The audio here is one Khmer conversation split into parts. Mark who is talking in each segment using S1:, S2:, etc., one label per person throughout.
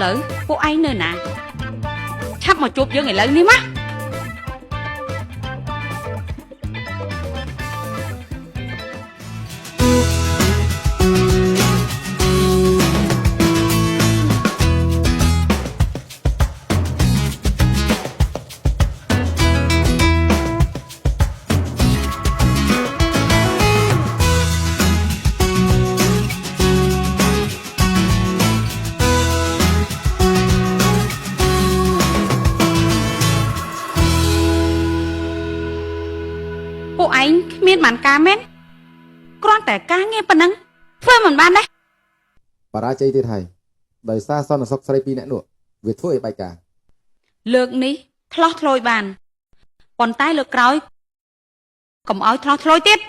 S1: lỡ cô ấy nơi nè sắp mà chụp với ngày lớn đi má cô ấy miên màn cá mến conแต่cá ngheប៉ុណ្ណឹងធ្វើមិនបានដែរ
S2: បរាជ័យទៀតហើយដោយសារសន្តិសុខស្រីពីរអ្នកនោះវាធ្វើឲ្យបែកការ
S1: លើកនេះឆ្លោះឆ្លោយបានប៉ុន្តែលើកក្រោយកុំឲ្យឆ្លោះឆ្លោយទៀត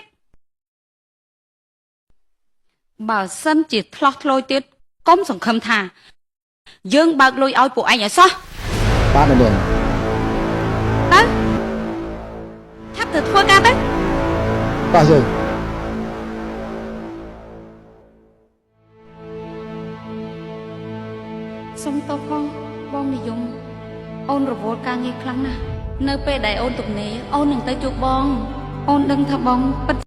S1: បើសិនជាឆ្លោះឆ្លោយទៀតកុំសង្ឃឹមថាយើងបើកលុយឲ្យពួកឯងឲ្យសោះ
S2: បានទេនាង
S1: ទៅថាប់ទៅធ្វើការទៅ
S2: តោះយើង
S1: សុំទោសផងបងនិយមអូនរវល់ការងារខ្លាំងណាស់នៅពេលដែលអូនទំនេរអូននឹងទៅជួបបងអូនដឹងថាបងពិត